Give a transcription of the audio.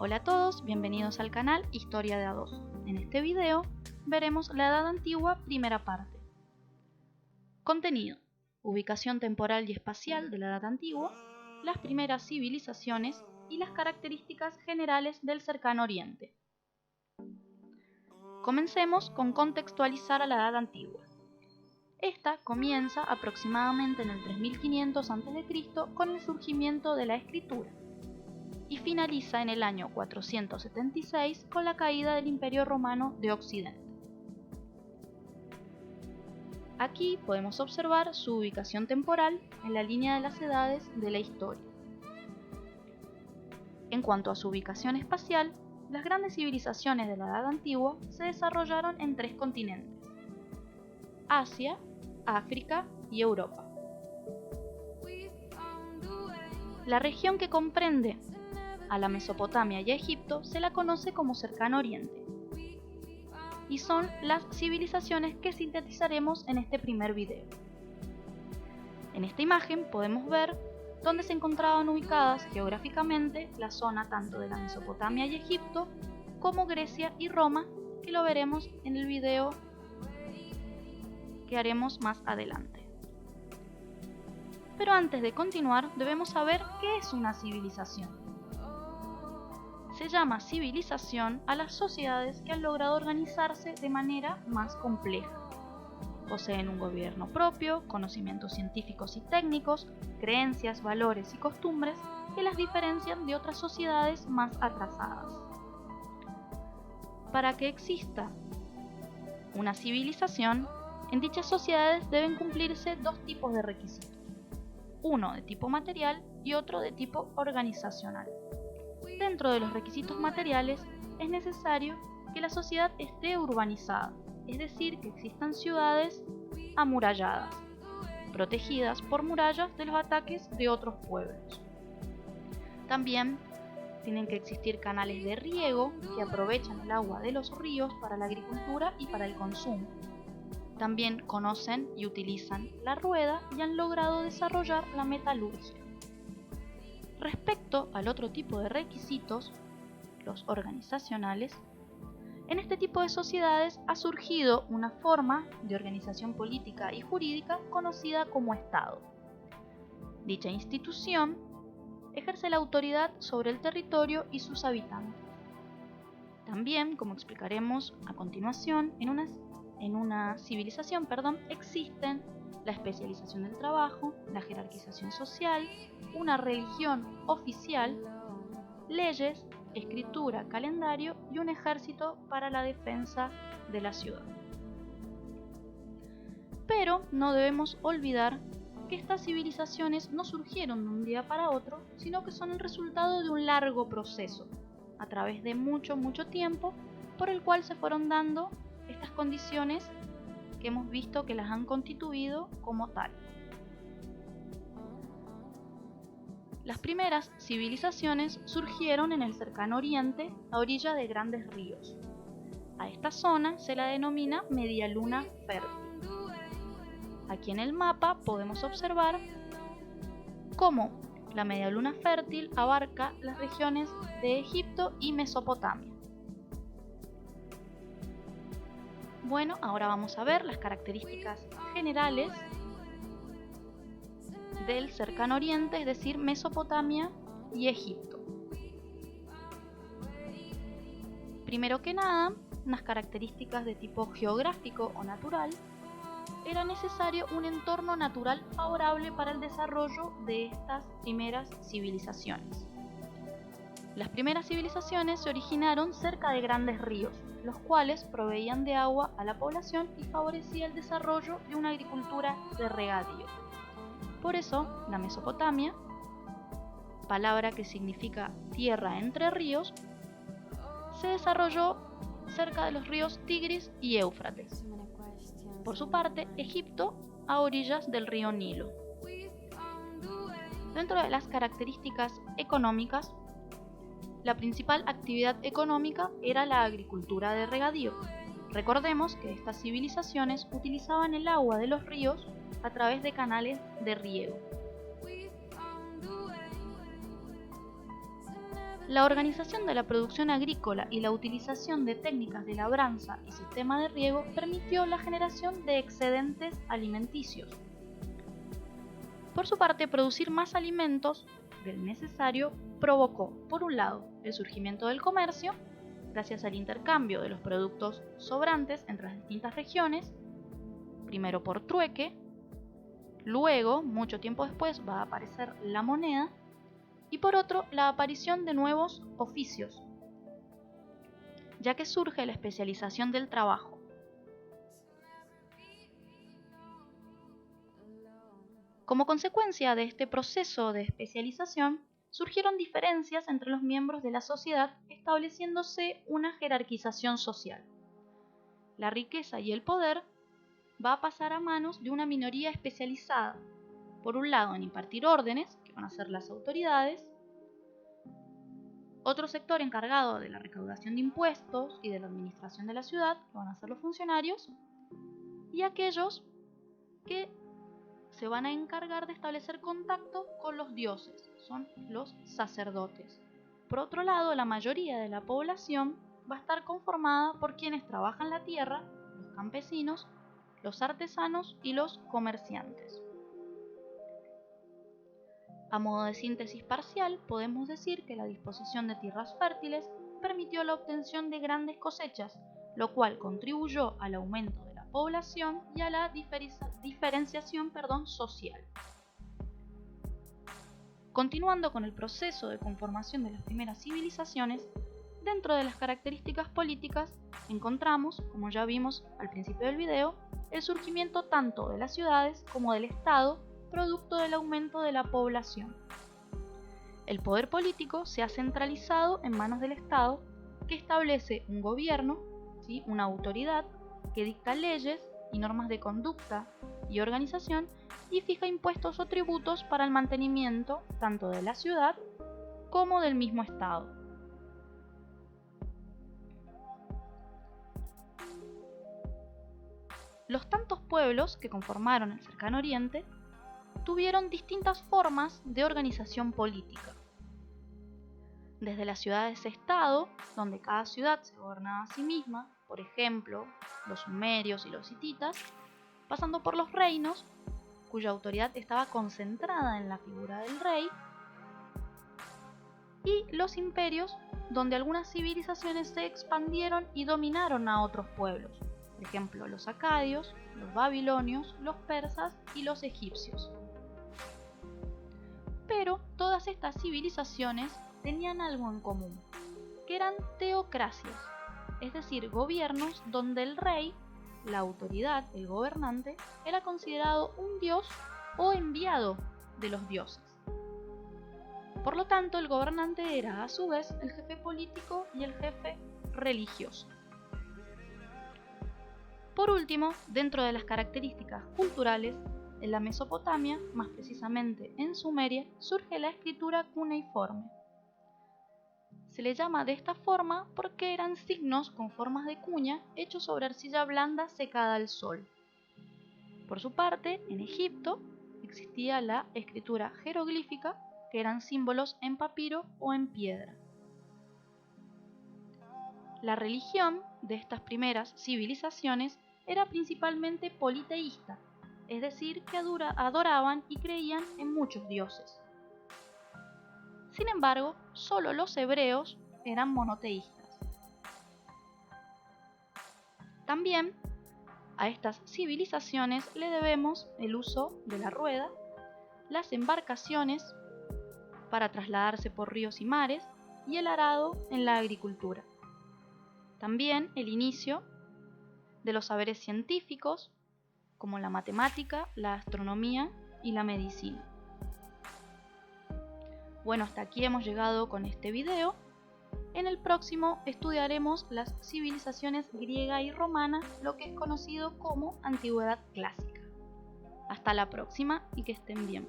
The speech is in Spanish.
Hola a todos, bienvenidos al canal Historia de A2. En este video veremos la Edad Antigua, primera parte. Contenido: ubicación temporal y espacial de la Edad Antigua, las primeras civilizaciones y las características generales del Cercano Oriente. Comencemos con contextualizar a la Edad Antigua. Esta comienza aproximadamente en el 3500 a.C. con el surgimiento de la escritura y finaliza en el año 476 con la caída del Imperio Romano de Occidente. Aquí podemos observar su ubicación temporal en la línea de las edades de la historia. En cuanto a su ubicación espacial, las grandes civilizaciones de la Edad Antigua se desarrollaron en tres continentes: Asia, África y Europa. La región que comprende a la Mesopotamia y a Egipto se la conoce como Cercano Oriente, y son las civilizaciones que sintetizaremos en este primer video. En esta imagen podemos ver dónde se encontraban ubicadas geográficamente la zona tanto de la Mesopotamia y Egipto como Grecia y Roma, que lo veremos en el video que haremos más adelante. Pero antes de continuar debemos saber qué es una civilización. Se llama civilización a las sociedades que han logrado organizarse de manera más compleja. Poseen un gobierno propio, conocimientos científicos y técnicos, creencias, valores y costumbres que las diferencian de otras sociedades más atrasadas. Para que exista una civilización, en dichas sociedades deben cumplirse dos tipos de requisitos: uno de tipo material y otro de tipo organizacional. Dentro de los requisitos materiales es necesario que la sociedad esté urbanizada, es decir, que existan ciudades amuralladas, protegidas por murallas de los ataques de otros pueblos. También tienen que existir canales de riego que aprovechan el agua de los ríos para la agricultura y para el consumo. También conocen y utilizan la rueda y han logrado desarrollar la metalurgia. Respecto al otro tipo de requisitos, los organizacionales, en este tipo de sociedades ha surgido una forma de organización política y jurídica conocida como Estado. Dicha institución ejerce la autoridad sobre el territorio y sus habitantes. También, como explicaremos a continuación, en una civilización existen la especialización del trabajo, la jerarquización social, una religión oficial, leyes, escritura, calendario y un ejército para la defensa de la ciudad. Pero no debemos olvidar que estas civilizaciones no surgieron de un día para otro, sino que son el resultado de un largo proceso, a través de mucho tiempo, por el cual se fueron dando estas condiciones que hemos visto que las han constituido como tal. Las primeras civilizaciones surgieron en el Cercano Oriente, a orilla de grandes ríos. A esta zona se la denomina medialuna fértil. Aquí en el mapa podemos observar cómo la medialuna fértil abarca las regiones de Egipto y Mesopotamia. Bueno, ahora vamos a ver las características generales del Cercano Oriente, es decir, Mesopotamia y Egipto. Primero que nada, unas características de tipo geográfico o natural. Era necesario un entorno natural favorable para el desarrollo de estas primeras civilizaciones. Las primeras civilizaciones se originaron cerca de grandes ríos, los cuales proveían de agua a la población y favorecía el desarrollo de una agricultura de regadío. Por eso, la Mesopotamia, palabra que significa tierra entre ríos, se desarrolló cerca de los ríos Tigris y Éufrates. Por su parte, Egipto a orillas del río Nilo. Dentro de las características económicas, la principal actividad económica era la agricultura de regadío. Recordemos que estas civilizaciones utilizaban el agua de los ríos a través de canales de riego. La organización de la producción agrícola y la utilización de técnicas de labranza y sistema de riego permitió la generación de excedentes alimenticios. Por su parte, producir más alimentos del necesario provocó, por un lado, el surgimiento del comercio, gracias al intercambio de los productos sobrantes entre las distintas regiones, primero por trueque, luego, mucho tiempo después, va a aparecer la moneda, y por otro, la aparición de nuevos oficios, ya que surge la especialización del trabajo. Como consecuencia de este proceso de especialización, surgieron diferencias entre los miembros de la sociedad, estableciéndose una jerarquización social. La riqueza y el poder va a pasar a manos de una minoría especializada, por un lado en impartir órdenes, que van a ser las autoridades, otro sector encargado de la recaudación de impuestos y de la administración de la ciudad, que van a ser los funcionarios, y aquellos que se van a encargar de establecer contacto con los dioses, son los sacerdotes. Por otro lado, la mayoría de la población va a estar conformada por quienes trabajan la tierra, los campesinos, los artesanos y los comerciantes. A modo de síntesis parcial, podemos decir que la disposición de tierras fértiles permitió la obtención de grandes cosechas, lo cual contribuyó al aumento de la población y a la diferenciación social. Continuando con el proceso de conformación de las primeras civilizaciones, dentro de las características políticas encontramos, como ya vimos al principio del video, el surgimiento tanto de las ciudades como del Estado, producto del aumento de la población. El poder político se ha centralizado en manos del Estado, que establece un gobierno, una autoridad, que dicta leyes y normas de conducta y organización y fija impuestos o tributos para el mantenimiento tanto de la ciudad como del mismo Estado. Los tantos pueblos que conformaron el Cercano Oriente tuvieron distintas formas de organización política. Desde las ciudades-estado, donde cada ciudad se gobernaba a sí misma, por ejemplo, los sumerios y los hititas, pasando por los reinos, cuya autoridad estaba concentrada en la figura del rey, y los imperios, donde algunas civilizaciones se expandieron y dominaron a otros pueblos, por ejemplo, los acadios, los babilonios, los persas y los egipcios. Pero todas estas civilizaciones tenían algo en común, que eran teocracias, es decir, gobiernos donde el rey, la autoridad, el gobernante, era considerado un dios o enviado de los dioses. Por lo tanto, el gobernante era a su vez el jefe político y el jefe religioso. Por último, dentro de las características culturales, en la Mesopotamia, más precisamente en Sumeria, surge la escritura cuneiforme. Se le llama de esta forma porque eran signos con formas de cuña hechos sobre arcilla blanda secada al sol. Por su parte, en Egipto existía la escritura jeroglífica, que eran símbolos en papiro o en piedra. La religión de estas primeras civilizaciones era principalmente politeísta, es decir, que adoraban y creían en muchos dioses. Sin embargo, solo los hebreos eran monoteístas. También a estas civilizaciones le debemos el uso de la rueda, las embarcaciones para trasladarse por ríos y mares y el arado en la agricultura. También el inicio de los saberes científicos como la matemática, la astronomía y la medicina. Bueno, hasta aquí hemos llegado con este video. En el próximo estudiaremos las civilizaciones griega y romana, lo que es conocido como Antigüedad Clásica. Hasta la próxima y que estén bien.